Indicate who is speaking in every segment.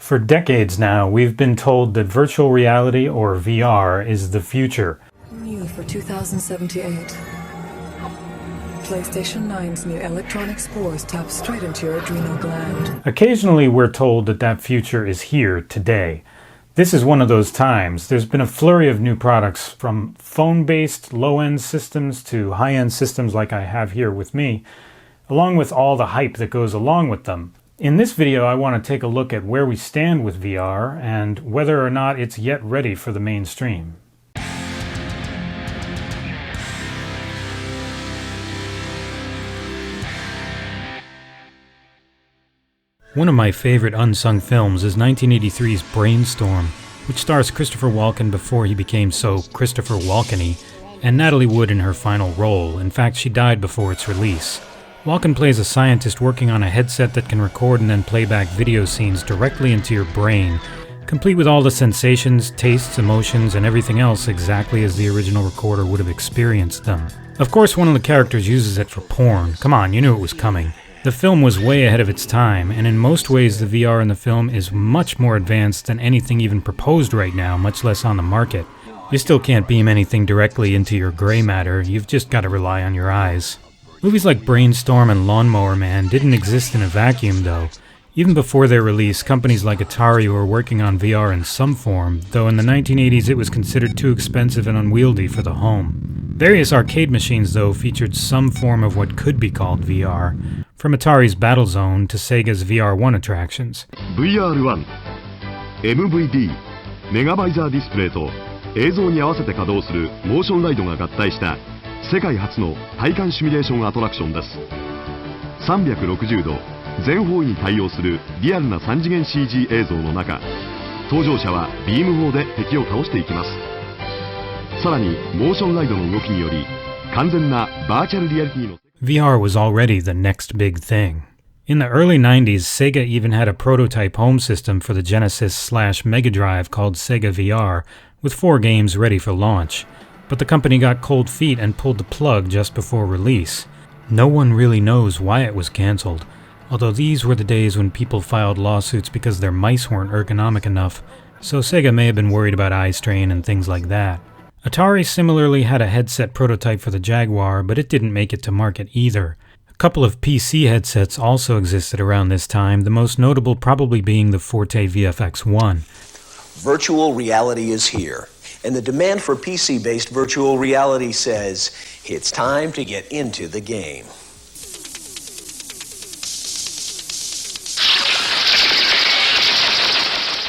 Speaker 1: For decades now, we've been told that virtual reality, or VR, is the future.
Speaker 2: New for 2078. PlayStation 9's new electronic spores tap straight into your adrenal gland.
Speaker 1: Occasionally, we're told that that future is here today. This is one of those times. There's been a flurry of new products, from phone-based low-end systems to high-end systems like I have here with me, along with all the hype that goes along with them. In this video, I want to take a look at where we stand with VR and whether or not it's yet ready for the mainstream. One of my favorite unsung films is 1983's Brainstorm, which stars Christopher Walken before he became so Christopher Walken-y, and Natalie Wood in her final role. In fact, she died before its release. Walken plays a scientist working on a headset that can record and then play back video scenes directly into your brain, complete with all the sensations, tastes, emotions, and everything else exactly as the original recorder would have experienced them. Of course, one of the characters uses it for porn. Come on, you knew it was coming. The film was way ahead of its time, and in most ways the VR in the film is much more advanced than anything even proposed right now, much less on the market. You still can't beam anything directly into your gray matter, you've just got to rely on your eyes. Movies like Brainstorm and Lawnmower Man didn't exist in a vacuum, though. Even before their release, companies like Atari were working on VR in some form, though in the 1980s it was considered too expensive and unwieldy for the home. Various arcade machines, though, featured some form of what could be called VR, from Atari's Battlezone to Sega's VR1 attractions.
Speaker 3: VR1 MVD メガバイザーディスプレイと映像に合わせて稼働するモーションライドが合体した世界初の体感シミュレーションアトラクションです。360度全方位に対応するリアルな3次元 CG 映像の中、搭乗者はビーム砲で敵を倒していきます。さらにモーションライドの動きにより完全なバーチャルリアリティの
Speaker 1: VR was already the next big thing. In the early 90s, Sega even had a prototype home system for the Genesis/Mega Drive called Sega VR, with 4 games ready for launch. But the company got cold feet and pulled the plug just before release. No one really knows why it was cancelled, although these were the days when people filed lawsuits because their mice weren't ergonomic enough, so Sega may have been worried about eye strain and things like that. Atari similarly had a headset prototype for the Jaguar, but it didn't make it to market either. A couple of PC headsets also existed around this time, the most notable probably being the Forte VFX-1.
Speaker 4: Virtual reality is here, and the demand for PC-based virtual reality says it's time to get into the game.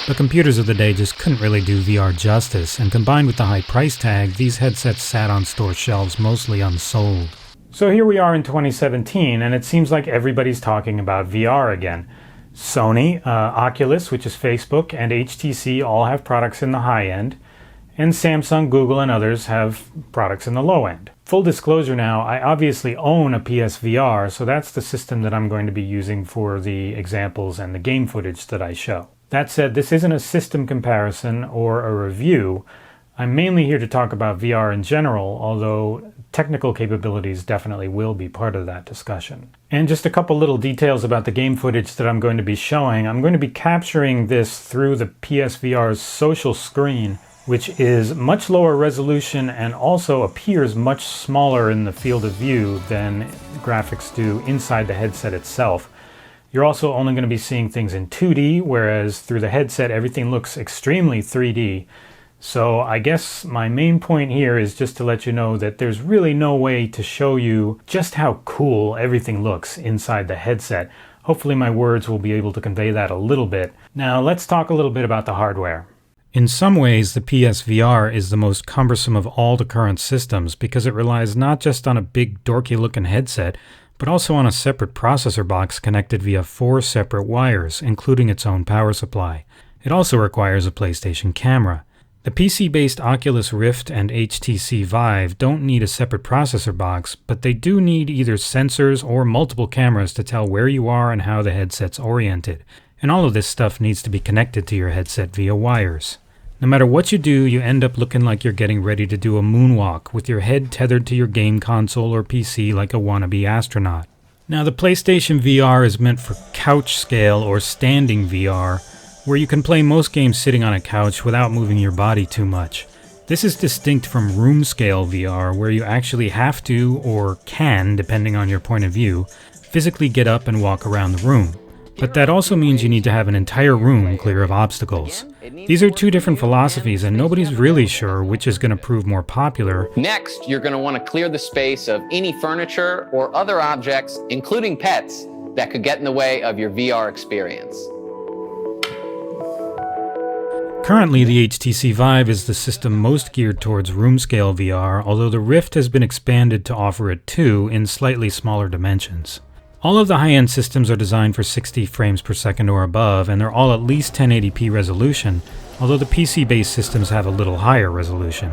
Speaker 1: The computers of the day just couldn't really do VR justice, and combined with the high price tag, these headsets sat on store shelves mostly unsold. So here we are in 2017, and it seems like everybody's talking about VR again. Sony, Oculus, which is Facebook, and HTC all have products in the high end, and Samsung, Google, and others have products in the low end. Full disclosure now, I obviously own a PSVR, so that's the system that I'm going to be using for the examples and the game footage that I show. That said, this isn't a system comparison or a review. I'm mainly here to talk about VR in general, although technical capabilities definitely will be part of that discussion. And just a couple little details about the game footage that I'm going to be showing. I'm going to be capturing this through the PSVR's social screen, which is much lower resolution and also appears much smaller in the field of view than graphics do inside the headset itself. You're also only going to be seeing things in 2D, whereas through the headset everything looks extremely 3D. So I guess my main point here is just to let you know that there's really no way to show you just how cool everything looks inside the headset. Hopefully my words will be able to convey that a little bit. Now let's talk a little bit about the hardware. In some ways, the PSVR is the most cumbersome of all the current systems because it relies not just on a big dorky-looking headset, but also on a separate processor box connected via 4 separate wires, including its own power supply. It also requires a PlayStation camera. The PC-based Oculus Rift and HTC Vive don't need a separate processor box, but they do need either sensors or multiple cameras to tell where you are and how the headset's oriented. And all of this stuff needs to be connected to your headset via wires. No matter what you do, you end up looking like you're getting ready to do a moonwalk with your head tethered to your game console or PC like a wannabe astronaut. Now, the PlayStation VR is meant for couch scale or standing VR, where you can play most games sitting on a couch without moving your body too much. This is distinct from room-scale VR, where you actually have to, or can, depending on your point of view, physically get up and walk around the room. But that also means you need to have an entire room clear of obstacles. These are two different philosophies, and nobody's really sure which is going to prove more popular.
Speaker 5: Next, you're going to want to clear the space of any furniture or other objects, including pets, that could get in the way of your VR experience.
Speaker 1: Currently, the HTC Vive is the system most geared towards room-scale VR, although the Rift has been expanded to offer it too in slightly smaller dimensions. All of the high-end systems are designed for 60 frames per second or above, and they're all at least 1080p resolution, although the PC-based systems have a little higher resolution.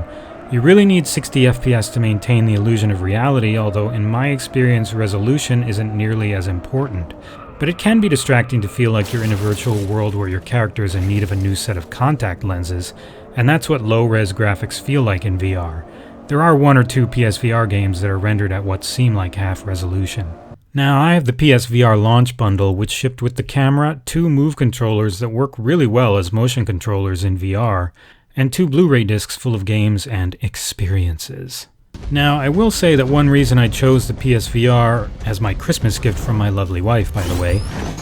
Speaker 1: You really need 60 FPS to maintain the illusion of reality, although in my experience resolution isn't nearly as important. But it can be distracting to feel like you're in a virtual world where your character is in need of a new set of contact lenses, and that's what low-res graphics feel like in VR. There are one or two PSVR games that are rendered at what seem like half resolution. Now, I have the PSVR launch bundle, which shipped with the camera, 2 Move controllers that work really well as motion controllers in VR, and 2 Blu-ray discs full of games and experiences. Now, I will say that one reason I chose the PSVR, as my Christmas gift from my lovely wife, by the way,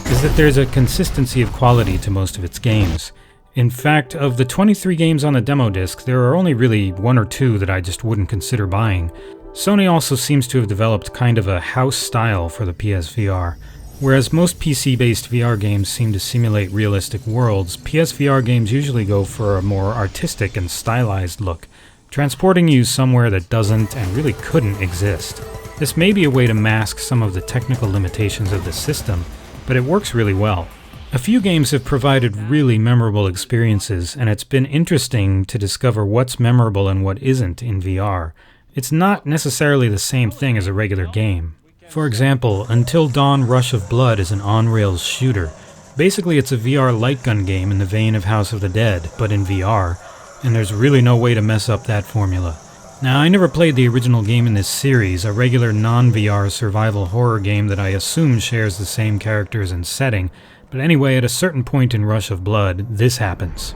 Speaker 1: is that there's a consistency of quality to most of its games. In fact, of the 23 games on the demo disc, there are only really 1 or 2 that I just wouldn't consider buying. Sony also seems to have developed kind of a house style for the PSVR. Whereas most PC-based VR games seem to simulate realistic worlds, PSVR games usually go for a more artistic and stylized look, transporting you somewhere that doesn't and really couldn't exist. This may be a way to mask some of the technical limitations of the system, but it works really well. A few games have provided really memorable experiences, and it's been interesting to discover what's memorable and what isn't in VR. It's not necessarily the same thing as a regular game. For example, Until Dawn Rush of Blood is an on-rails shooter. Basically, it's a VR light gun game in the vein of House of the Dead, but in VR, and there's really no way to mess up that formula. Now, I never played the original game in this series, a regular non-VR survival horror game that I assume shares the same characters and setting, but anyway, at a certain point in Rush of Blood, this happens.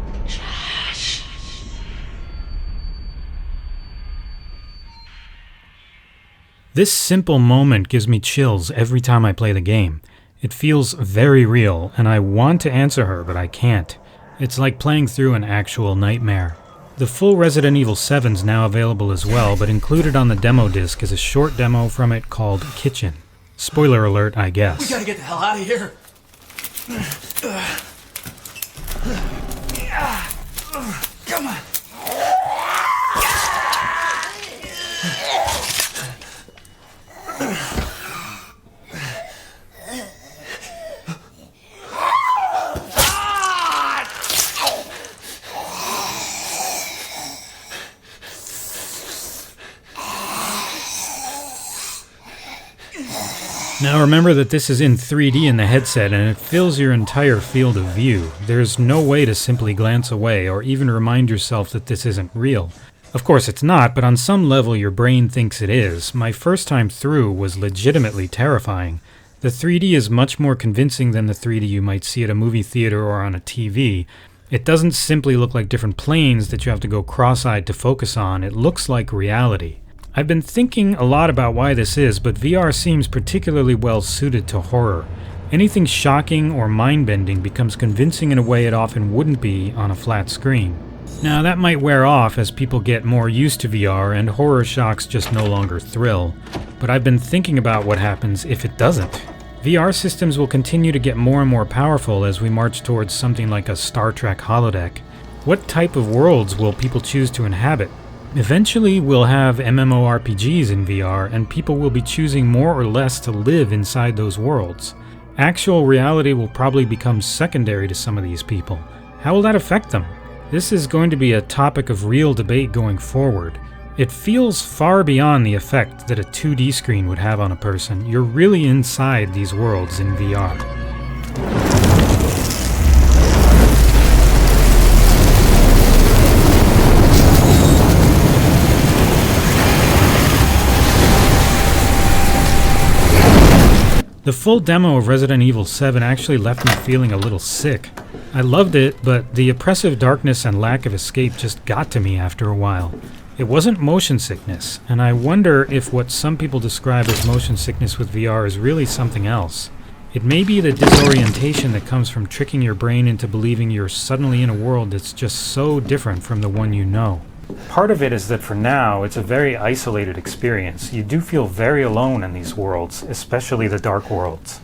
Speaker 1: This simple moment gives me chills every time I play the game. It feels very real, and I want to answer her, but I can't. It's like playing through an actual nightmare. The full Resident Evil 7's now available as well, but included on the demo disc is a short demo from it called Kitchen. Spoiler alert, I guess.
Speaker 6: We gotta get the hell out of here! Come on!
Speaker 1: Now remember that this is in 3D in the headset and it fills your entire field of view. There's no way to simply glance away or even remind yourself that this isn't real. Of course it's not, but on some level your brain thinks it is. My first time through was legitimately terrifying. The 3D is much more convincing than the 3D you might see at a movie theater or on a TV. It doesn't simply look like different planes that you have to go cross-eyed to focus on, it looks like reality. I've been thinking a lot about why this is, but VR seems particularly well suited to horror. Anything shocking or mind-bending becomes convincing in a way it often wouldn't be on a flat screen. Now that might wear off as people get more used to VR and horror shocks just no longer thrill, but I've been thinking about what happens if it doesn't. VR systems will continue to get more and more powerful as we march towards something like a Star Trek holodeck. What type of worlds will people choose to inhabit? Eventually, we'll have MMORPGs in VR, and people will be choosing more or less to live inside those worlds. Actual reality will probably become secondary to some of these people. How will that affect them? This is going to be a topic of real debate going forward. It feels far beyond the effect that a 2D screen would have on a person. You're really inside these worlds in VR. The full demo of Resident Evil 7 actually left me feeling a little sick. I loved it, but the oppressive darkness and lack of escape just got to me after a while. It wasn't motion sickness, and I wonder if what some people describe as motion sickness with VR is really something else. It may be the disorientation that comes from tricking your brain into believing you're suddenly in a world that's just so different from the one you know. Part of it is that for now, it's a very isolated experience. You do feel very alone in these worlds, especially the dark worlds.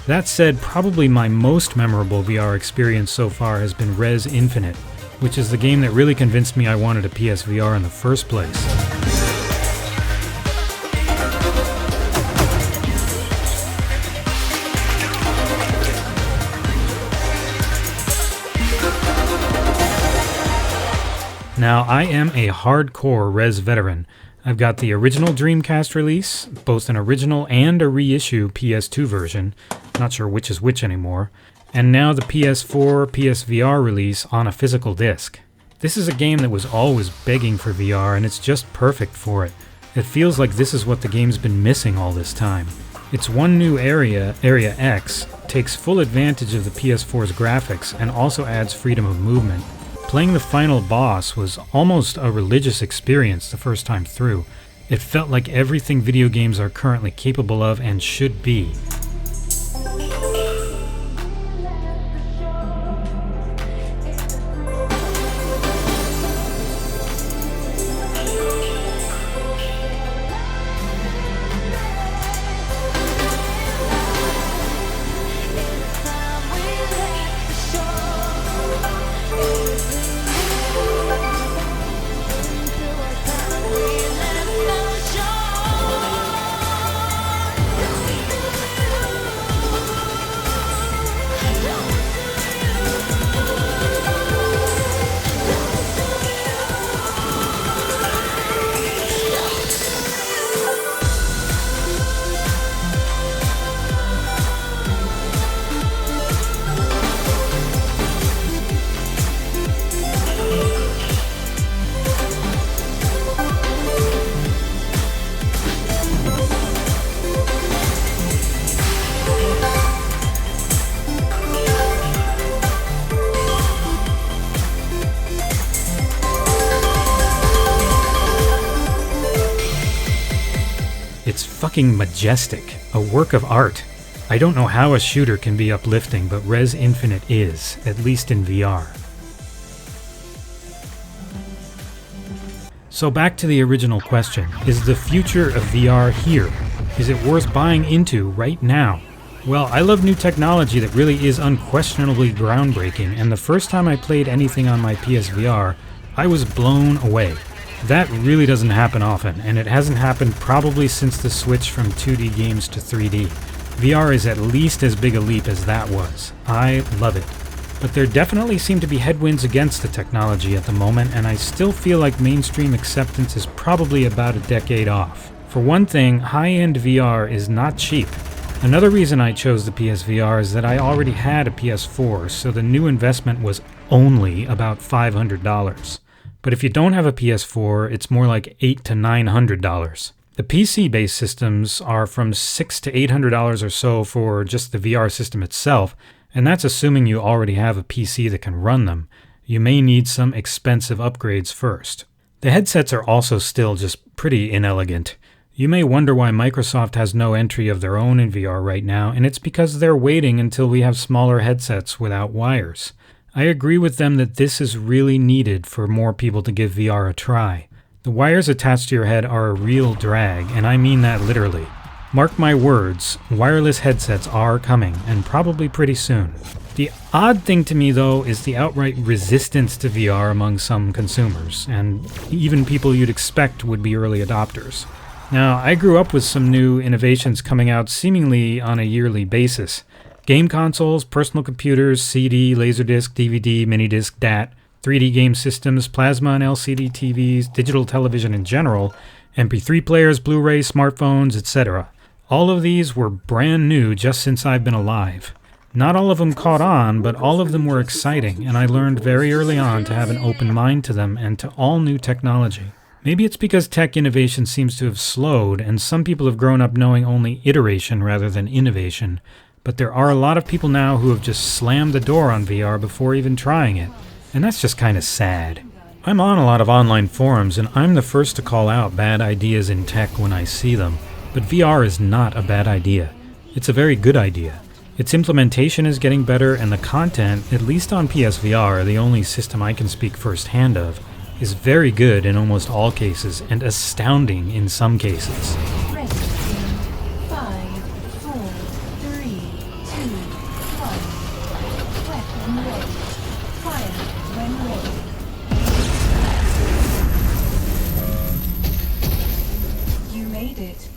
Speaker 1: That said, probably my most memorable VR experience so far has been Res Infinite, which is the game that really convinced me I wanted a PSVR in the first place. Now, I am a hardcore Res veteran. I've got the original Dreamcast release, both an original and a reissue PS2 version, not sure which is which anymore, and now the PS4 PSVR release on a physical disc. This is a game that was always begging for VR, and it's just perfect for it. It feels like this is what the game's been missing all this time. Its one new area, Area X, takes full advantage of the PS4's graphics and also adds freedom of movement. Playing the final boss was almost a religious experience the first time through. It felt like everything video games are currently capable of and should be. It's fucking majestic, a work of art. I don't know how a shooter can be uplifting, but Res Infinite is, at least in VR. So back to the original question, is the future of VR here? Is it worth buying into right now? Well, I love new technology that really is unquestionably groundbreaking, and the first time I played anything on my PSVR, I was blown away. That really doesn't happen often, and it hasn't happened probably since the switch from 2D games to 3D. VR is at least as big a leap as that was. I love it. But there definitely seem to be headwinds against the technology at the moment, and I still feel like mainstream acceptance is probably about a decade off. For one thing, high-end VR is not cheap. Another reason I chose the PSVR is that I already had a PS4, so the new investment was only about $500. But if you don't have a PS4, it's more like $800 to $900. The PC-based systems are from $600 to $800 or so for just the VR system itself, and that's assuming you already have a PC that can run them. You may need some expensive upgrades first. The headsets are also still just pretty inelegant. You may wonder why Microsoft has no entry of their own in VR right now, and it's because they're waiting until we have smaller headsets without wires. I agree with them that this is really needed for more people to give VR a try. The wires attached to your head are a real drag, and I mean that literally. Mark my words, wireless headsets are coming, and probably pretty soon. The odd thing to me, though, is the outright resistance to VR among some consumers, and even people you'd expect would be early adopters. Now, I grew up with some new innovations coming out seemingly on a yearly basis. Game consoles, personal computers, CD, Laserdisc, DVD, minidisc, DAT. 3D game systems, plasma and LCD TVs, digital television in general, MP3 players, Blu-ray, smartphones, etc. All of these were brand new just since I've been alive. Not all of them caught on, but all of them were exciting, and I learned very early on to have an open mind to them and to all new technology. Maybe it's because tech innovation seems to have slowed, and some people have grown up knowing only iteration rather than innovation, but there are a lot of people now who have just slammed the door on VR before even trying it, and that's just kind of sad. I'm on a lot of online forums, and I'm the first to call out bad ideas in tech when I see them, but VR is not a bad idea. It's a very good idea. Its implementation is getting better, and the content, at least on PSVR, the only system I can speak firsthand of, is very good in almost all cases, and astounding in some cases.
Speaker 7: Ready in 5, 4, 3, 2, 1. Weapon ready. Fire when ready. You made it.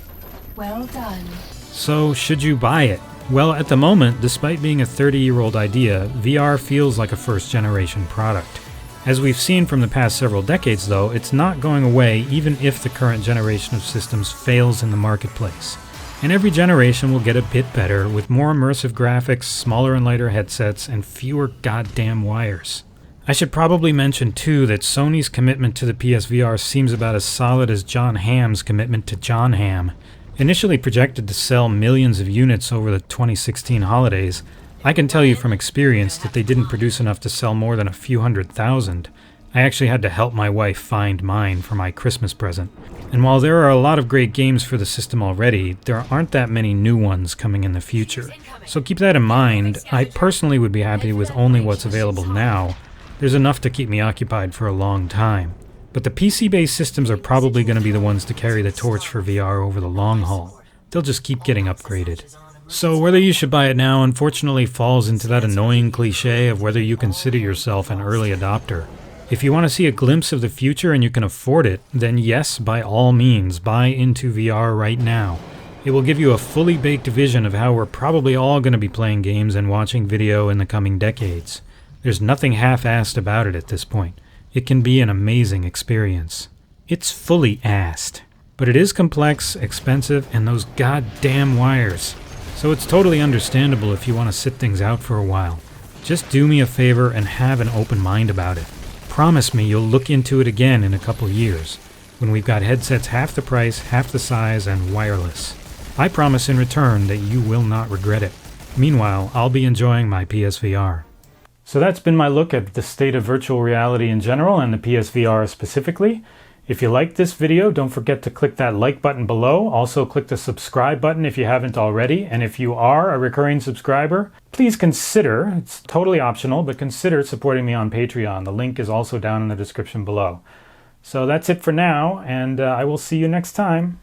Speaker 7: Well done.
Speaker 1: So, should you buy it? Well, at the moment, despite being a 30-year-old idea, VR feels like a first-generation product. As we've seen from the past several decades, though, it's not going away even if the current generation of systems fails in the marketplace. And every generation will get a bit better, with more immersive graphics, smaller and lighter headsets, and fewer goddamn wires. I should probably mention, too, that Sony's commitment to the PSVR seems about as solid as John Hamm's commitment to John Hamm. Initially projected to sell millions of units over the 2016 holidays, I can tell you from experience that they didn't produce enough to sell more than a few 100,000. I actually had to help my wife find mine for my Christmas present. And while there are a lot of great games for the system already, there aren't that many new ones coming in the future. So keep that in mind. I personally would be happy with only what's available now. There's enough to keep me occupied for a long time. But the PC-based systems are probably going to be the ones to carry the torch for VR over the long haul. They'll just keep getting upgraded. So whether you should buy it now unfortunately falls into that annoying cliche of whether you consider yourself an early adopter. If you want to see a glimpse of the future and you can afford it, then yes, by all means, buy into VR right now. It will give you a fully baked vision of how we're probably all going to be playing games and watching video in the coming decades. There's nothing half-assed about it at this point. It can be an amazing experience. It's fully assed, but it is complex, expensive, and those goddamn wires. So it's totally understandable if you want to sit things out for a while. Just do me a favor and have an open mind about it. Promise me you'll look into it again in a couple years, when we've got headsets half the price, half the size, and wireless. I promise in return that you will not regret it. Meanwhile, I'll be enjoying my PSVR. So that's been my look at the state of virtual reality in general and the PSVR specifically. If you liked this video, don't forget to click that like button below. Also click the subscribe button if you haven't already. And if you are a recurring subscriber, please consider, it's totally optional, but consider supporting me on Patreon. The link is also down in the description below. So that's it for now, and I will see you next time.